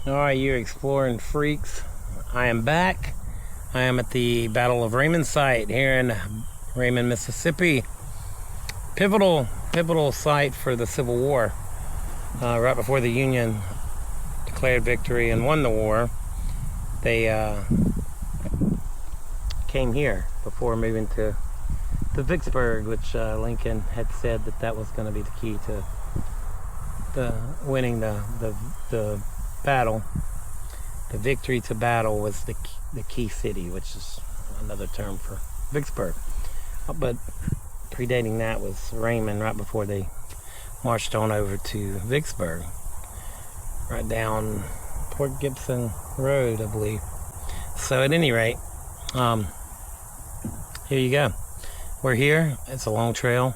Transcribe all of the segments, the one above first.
Alright, you exploring freaks. I am back. I am at the Battle of Raymond site here in Raymond, Mississippi. Pivotal site for the Civil War. Right before the Union declared victory and won the war, they came here before moving to Vicksburg, which Lincoln had said that was going to be the key to winning the battle. The victory to battle was the key city, which is another term for Vicksburg. But predating that was Raymond, right before they marched on over to Vicksburg, right down Port Gibson Road, I believe. So at any rate, here you go. We're here. It's a long trail.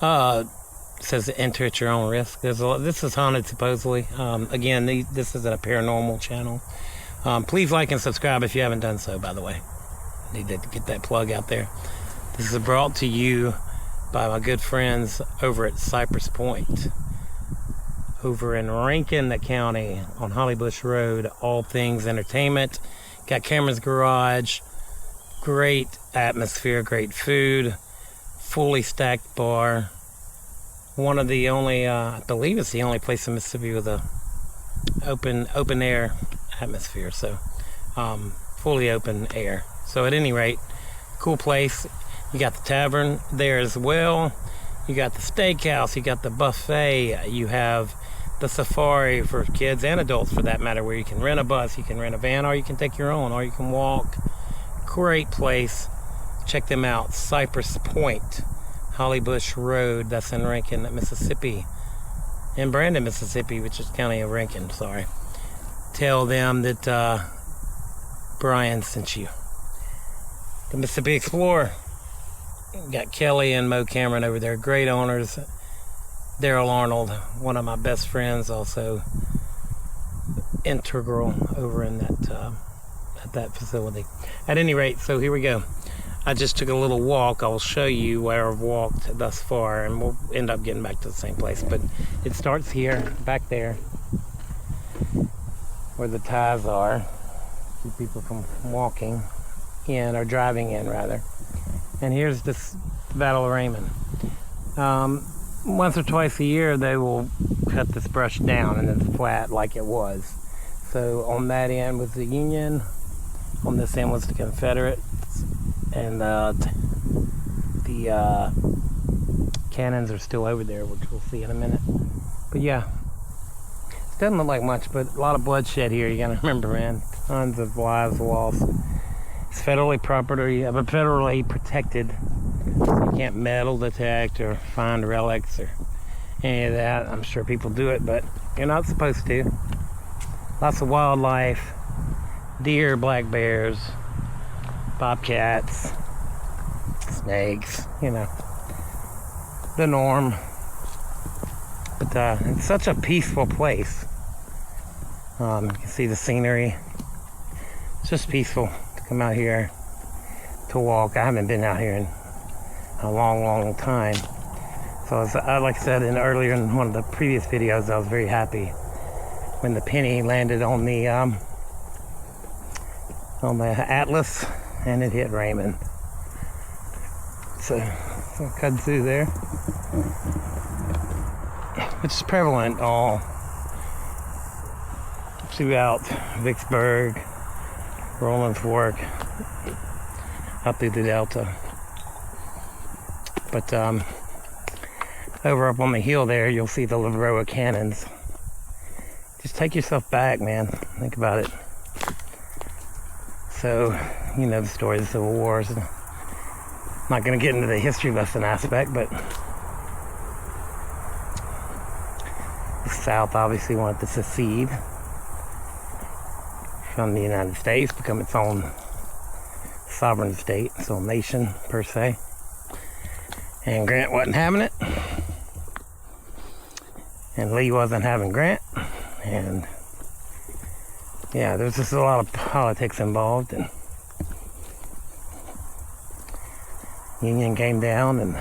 It says enter at your own risk. This is haunted, supposedly. Again, this is a paranormal channel. Please like and subscribe if you haven't done so, by the way. I need to get that plug out there. This is brought to you by my good friends over at Cypress Point, over in Rankin County on Holly Bush Road. All things entertainment. Got Cameron's Garage. Great atmosphere, great food, fully stacked bar. One of the only, I believe it's the only place in Mississippi with a open air atmosphere. So, fully open air. So at any rate, cool place. You got the tavern there as well. You got the steakhouse. You got the buffet. You have the safari for kids and adults, for that matter, where you can rent a bus, you can rent a van, or you can take your own, or you can walk. Great place. Check them out. Cypress Point, Holly Bush Road. That's in Rankin, Mississippi. In Brandon, Mississippi, which is county of Rankin. Sorry. Tell them that Brian sent you. The Mississippi Explorer. Got Kelly and Mo Cameron over there. Great owners. Daryl Arnold, one of my best friends, also integral over in that facility. At any rate, so here we go. I just took a little walk. I will show you where I've walked thus far, and we'll end up getting back to the same place. But it starts here, back there, where the ties are. Keep people from walking in, or driving in, rather. And here's this Battle of Raymond. Once or twice a year, they will cut this brush down, and it's flat like it was. So on that end was the Union. On this end was the Confederates, and the cannons are still over there, which we'll see in a minute. But yeah, it doesn't look like much, but a lot of bloodshed here. You gotta remember, man, tons of lives lost. It's federally property, but federally protected. So you can't metal detect or find relics or any of that. I'm sure people do it, but you're not supposed to. Lots of wildlife. Deer, black bears, bobcats, snakes, the norm. But it's such a peaceful place. You can see the scenery. It's just peaceful to come out here to walk. I haven't been out here in a long time. So like I said earlier in one of the previous videos, I was very happy when the penny landed on the Atlas, and it hit Raymond. So kudzu there, which is prevalent all throughout Vicksburg, Roland Fork, up through the Delta. But over up on the hill there, you'll see the little row of cannons. Just take yourself back, man. Think about it. So, the story of the Civil War. I'm not going to get into the history lesson aspect, but the South obviously wanted to secede from the United States, become its own sovereign state, its own nation, per se. And Grant wasn't having it. And Lee wasn't having Grant. And yeah, there's just a lot of politics involved, and Union came down, and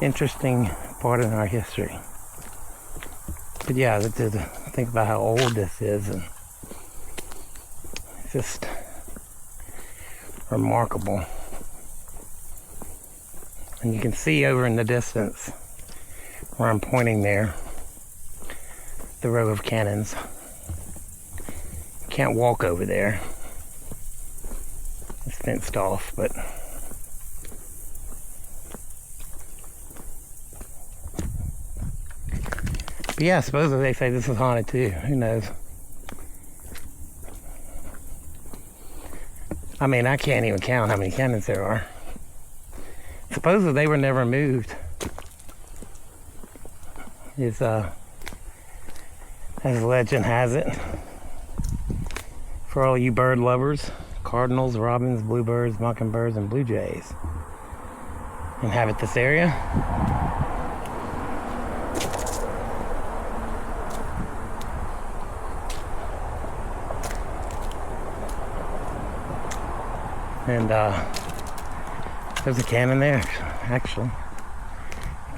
interesting part in our history. But yeah, to think about how old this is, and it's just remarkable. And you can see over in the distance, where I'm pointing there, the row of cannons. You can't walk over there. It's fenced off, but yeah, supposedly they say this is haunted too. Who knows? I mean, I can't even count how many cannons there are. Supposedly they were never moved. As legend has it. For all you bird lovers, cardinals, robins, bluebirds, mockingbirds, and blue jays inhabit this area. And there's a cannon there, actually.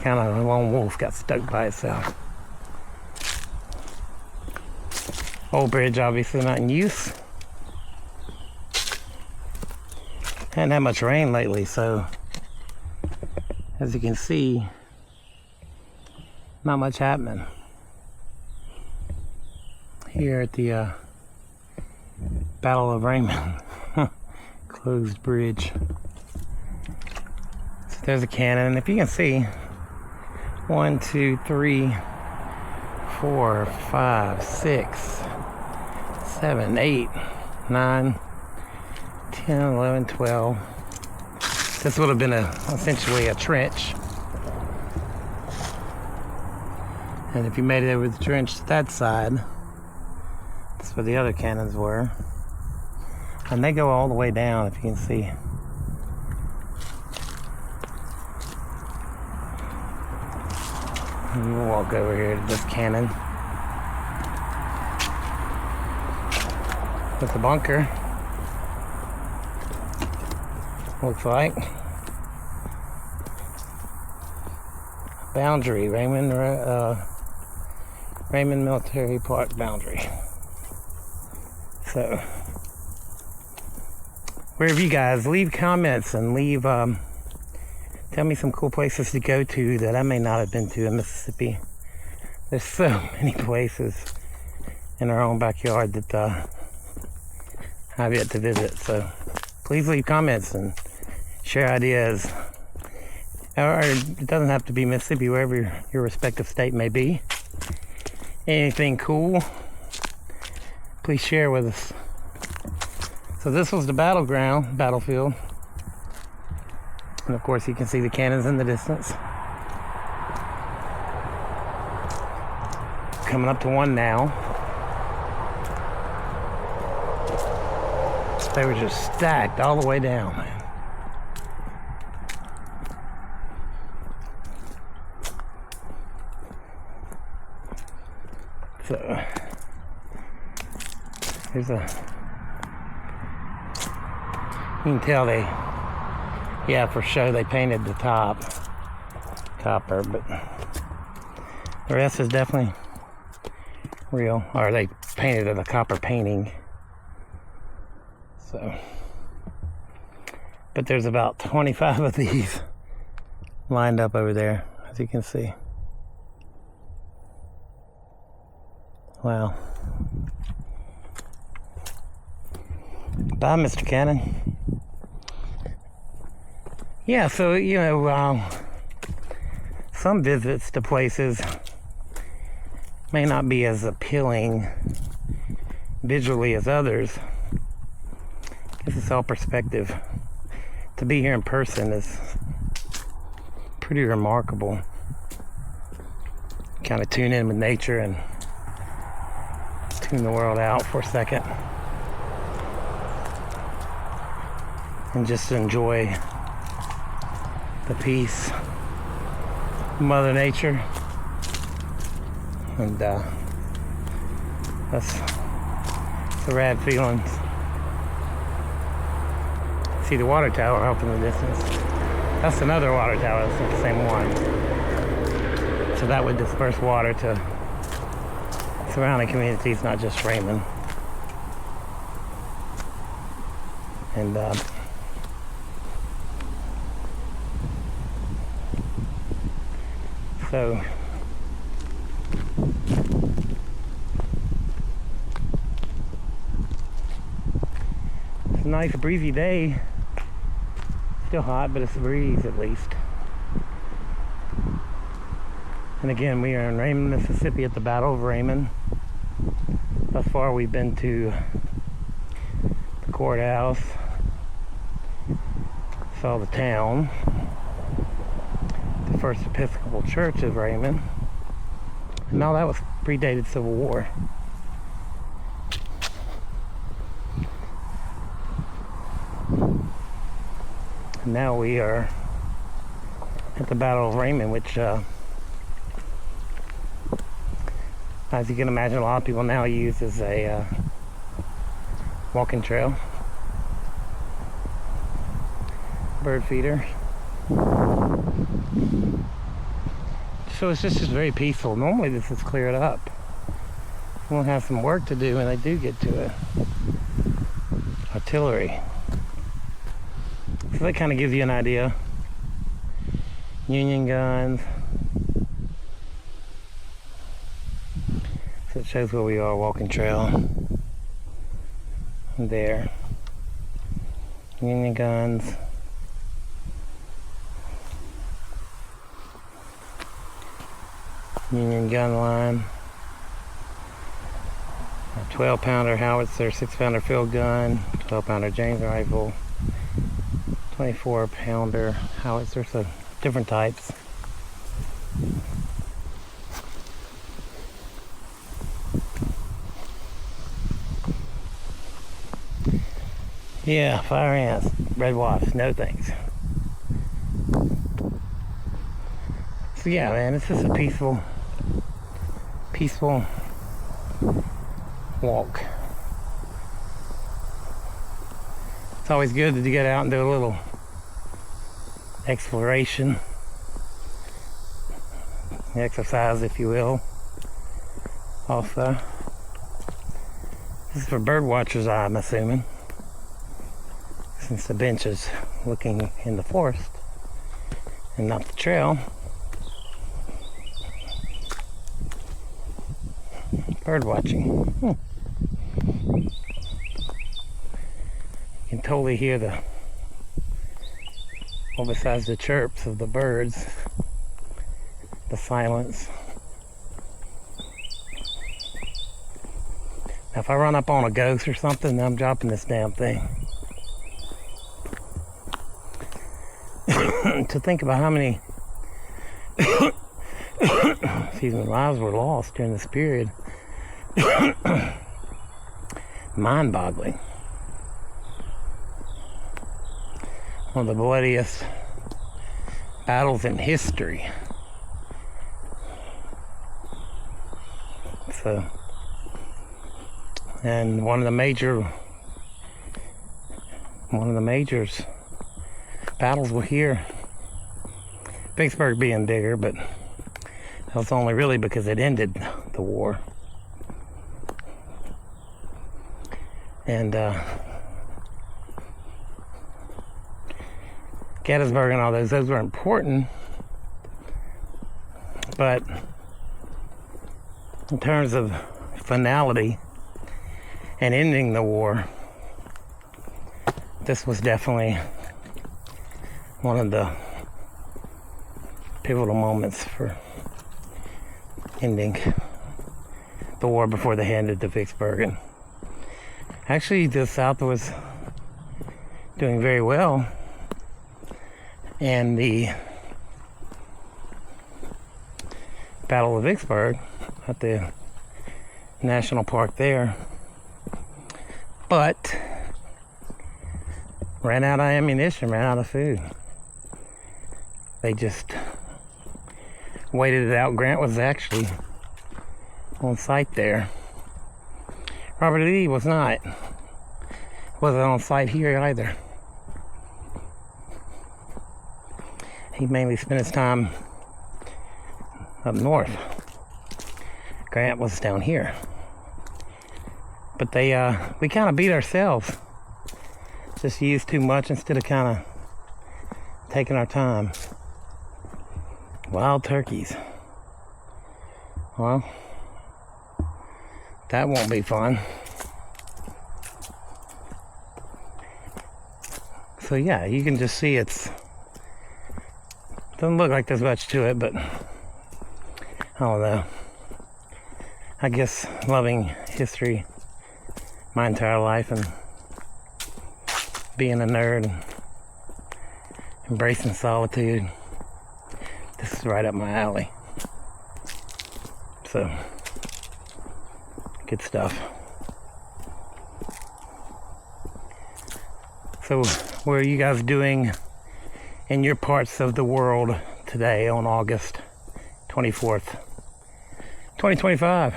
Kind of a lone wolf got stuck by itself. Old bridge obviously not in use. Hadn't had much rain lately, so as you can see, not much happening here at the Battle of Raymond. Closed bridge. So there's a cannon, and if you can see, 1, 2, 3, 4, 5, 6, 7, 8, 9, 10, 11, 12. This would have been essentially a trench. And if you made it over the trench to that side, that's where the other cannons were. And they go all the way down, if you can see. And we'll walk over here to this cannon. With the bunker. Looks like. Boundary, Raymond Military Park boundary. So, wherever you guys, leave comments and leave, tell me some cool places to go to that I may not have been to in Mississippi. There's so many places in our own backyard that I've yet to visit. So please leave comments and share ideas. Or it doesn't have to be Mississippi, wherever your respective state may be. Anything cool, please share with us. So this was the battlefield. And of course you can see the cannons in the distance. Coming up to one now. They were just stacked all the way down, man. So, there's you can tell for show they painted the top copper, but the rest is definitely real, or they painted it a copper painting. So, but there's about 25 of these lined up over there, as you can see. Wow. Bye, Mr. Cannon. Yeah, so, some visits to places may not be as appealing visually as others. This is all perspective. To be here in person is pretty remarkable. Kind of tune in with nature and tune the world out for a second. And just enjoy the peace of Mother Nature. And that's the rad feelings. See the water tower up in the distance. That's another water tower, it's not the same one. So that would disperse water to surrounding communities, not just Raymond. And so it's a nice breezy day. Still hot, but it's a breeze at least. And again, we are in Raymond, Mississippi at the Battle of Raymond. Thus far we've been to the courthouse, saw the town, the First Episcopal Church of Raymond, and all that was predated Civil War. And now we are at the Battle of Raymond, which as you can imagine, a lot of people now use as a walking trail, bird feeder. So it's just very peaceful. Normally this is cleared up. We'll have some work to do when they do get to it. Artillery. So that kind of gives you an idea. Union guns. So it shows where we are, walking trail. There. Union guns. Union gun line. A 12-pounder howitzer, 6-pounder field gun, 12-pounder James rifle, 24-pounder howitzer, so different types. Yeah, fire ants, red wasps, no thanks. So yeah, man, it's just a peaceful walk. It's always good to get out and do a little exploration, exercise, if you will. Also, this is for bird watchers, I'm assuming, since the bench is looking in the forest and not the trail. Bird watching. You can totally hear well, besides the chirps of the birds, the silence. Now if I run up on a ghost or something, I'm dropping this damn thing. To think about how many excuse me, lives were lost during this period. Mind-boggling. One of the bloodiest battles in history. So, and one of the majors battles were here. Vicksburg being bigger, but that was only really because it ended the war. And Gettysburg and all those were important, but in terms of finality and ending the war, this was definitely one of the pivotal moments for ending the war before they handed to Vicksburg. And actually, the South was doing very well, and the Battle of Vicksburg at the national park there, but ran out of ammunition, ran out of food. They just waited it out. Grant was actually on site there. Robert E. Lee was not. Wasn't on site here either. He mainly spent his time up north. Grant was down here. But we kind of beat ourselves. Just used too much instead of kind of taking our time. Wild turkeys. Well, that won't be fun. So yeah, you can just see doesn't look like there's much to it, but I don't know. I guess loving history my entire life and being a nerd and embracing solitude, this is right up my alley. So, good stuff. So, what are you guys doing in your parts of the world today on August 24th, 2025,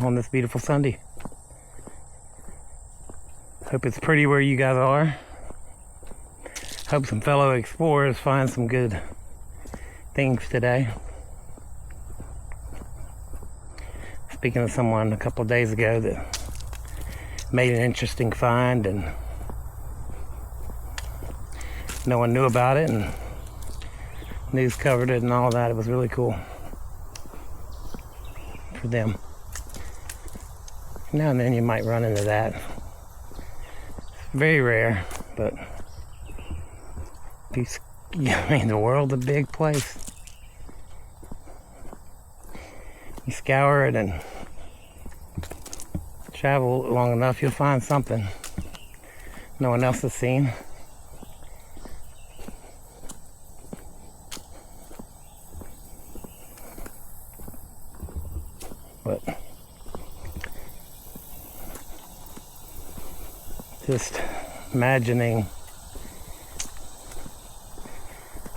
on this beautiful Sunday? Hope it's pretty where you guys are. Hope some fellow explorers find some good things today. Speaking of someone a couple of days ago that made an interesting find and no one knew about it and news covered it and all that. It was really cool for them. Now and then you might run into that. Very rare, but I mean, the world's a big place. You scour it and travel long enough, you'll find something no one else has seen. But just imagining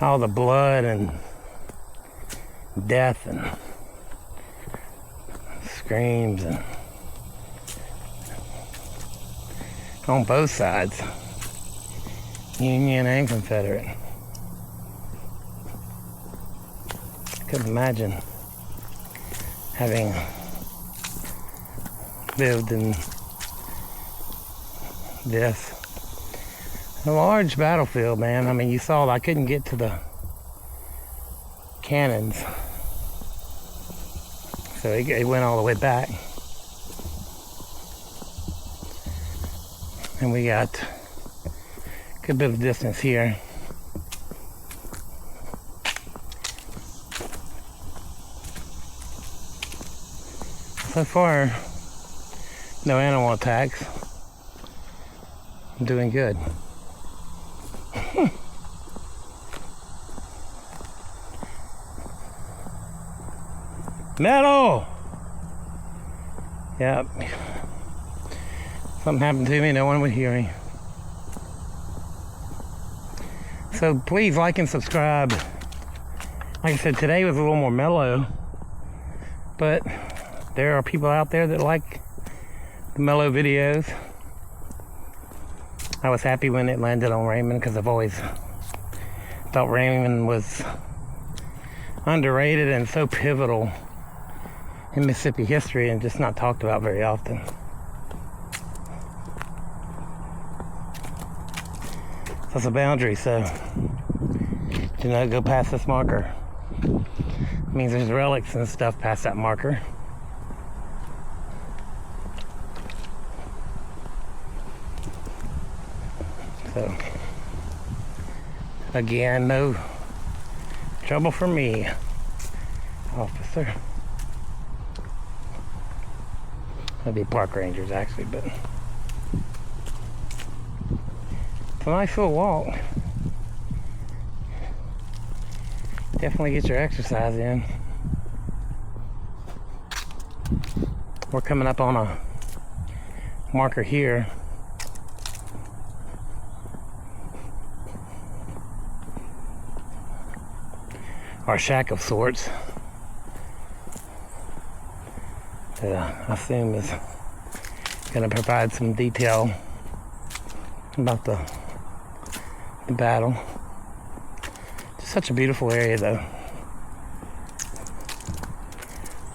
all the blood and death and screams and on both sides, Union and Confederate. Couldn't imagine having lived in this. A large battlefield, man. I mean, you saw I couldn't get to the cannons, so it went all the way back. And we got a good bit of distance here. So far, no animal attacks. I'm doing good. Metal! Yep. Something happened to me, no one would hear me. So please like and subscribe. Like I said, today was a little more mellow, but there are people out there that like the mellow videos. I was happy when it landed on Raymond because I've always thought Raymond was underrated and so pivotal in Mississippi history and just not talked about very often. That's a boundary, so do not go past this marker. It means there's relics and stuff past that marker. So, again, no trouble for me, officer. That'd be park rangers, actually, but it's a nice little walk. Definitely get your exercise in. We're coming up on a marker here. Our shack of sorts. That I assume is going to provide some detail about the battle. Just such a beautiful area, though.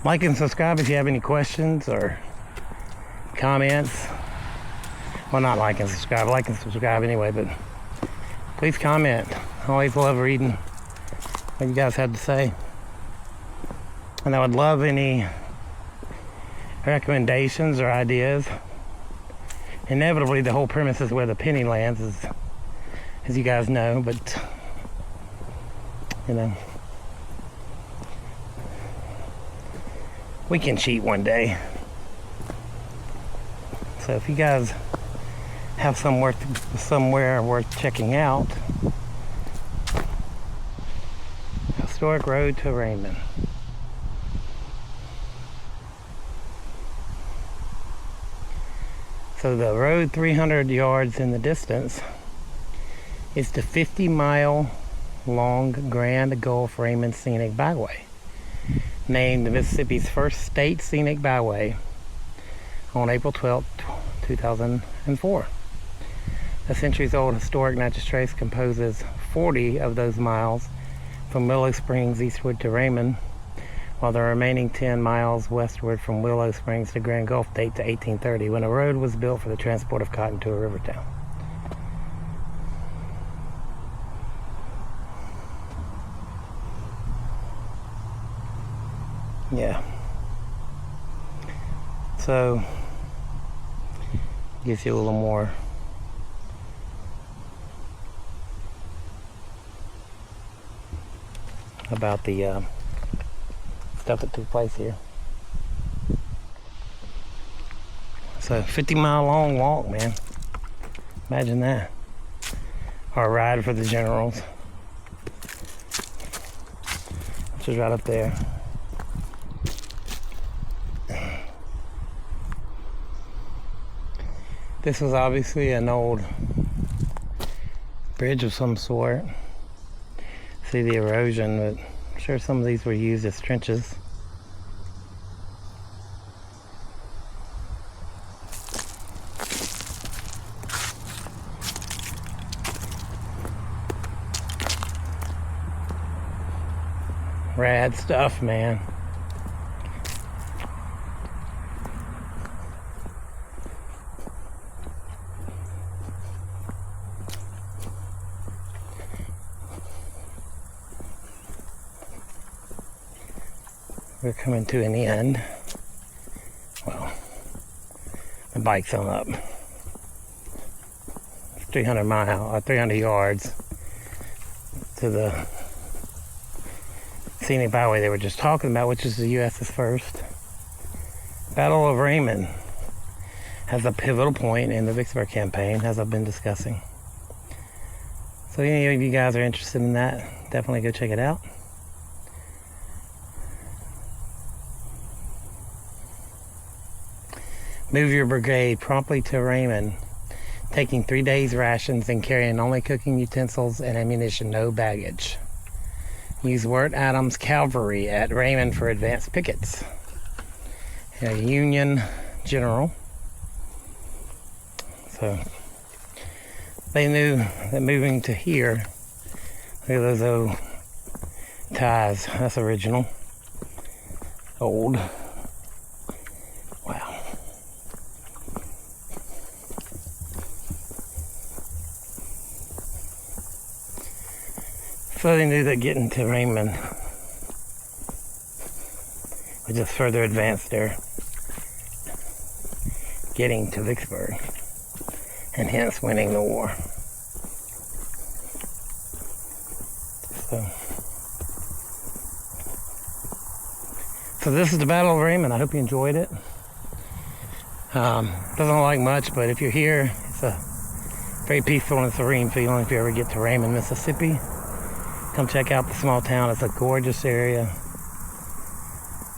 Like and subscribe if you have any questions or comments. Well, not like and subscribe. Like and subscribe anyway, but please comment. I always love reading what you guys have to say. And I would love any recommendations or ideas. Inevitably, the whole premise is where the penny lands, as you guys know, but, you know, we can cheat one day. So if you guys have somewhere worth checking out, historic road to Raymond. So the road 300 yards in the distance is the 50-mile long Grand Gulf Raymond Scenic Byway, named Mississippi's first state scenic byway on April 12, 2004. A centuries-old historic natural trace composes 40 of those miles from Willow Springs eastward to Raymond, while the remaining 10 miles westward from Willow Springs to Grand Gulf date to 1830, when a road was built for the transport of cotton to a river town. Yeah. So, gives you a little more about the stuff that took place here. So 50-mile long walk, man. Imagine that. Or a ride for the generals, which is right up there. This was obviously an old bridge of some sort. See the erosion, but I'm sure some of these were used as trenches. Rad stuff, man. We're coming to an end. Well, the bike's on up. 300 yards to the scenic byway they were just talking about, which is the U.S.'s first. Battle of Raymond has a pivotal point in the Vicksburg campaign, as I've been discussing. So any of you guys are interested in that, definitely go check it out. Move your brigade promptly to Raymond, taking 3 days' rations and carrying only cooking utensils and ammunition, no baggage. Use Wirt Adams Cavalry at Raymond for advanced pickets. A Union general. So they knew that moving to here, look at those old ties. That's original. Old. Wow. So they knew that getting to Raymond would just further advance their getting to Vicksburg, and hence winning the war. So this is the Battle of Raymond. I hope you enjoyed it. Doesn't look like much, but if you're here, it's a very peaceful and serene feeling. If you ever get to Raymond, Mississippi, come check out the small town. It's a gorgeous area.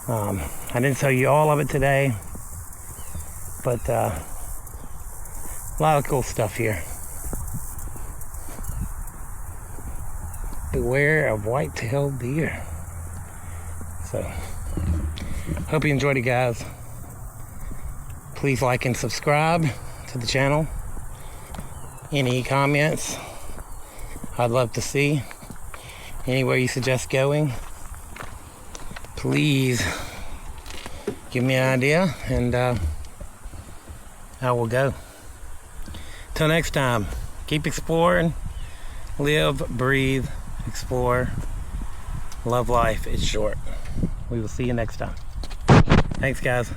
I didn't tell you all of it today, but a lot of cool stuff here. Beware of white-tailed deer. So, hope you enjoyed it, guys. Please like and subscribe to the channel. Any comments I'd love to see. Anywhere you suggest going, please give me an idea, and I will go. Till next time, keep exploring, live, breathe, explore, love life. It's short. We will see you next time. Thanks, guys.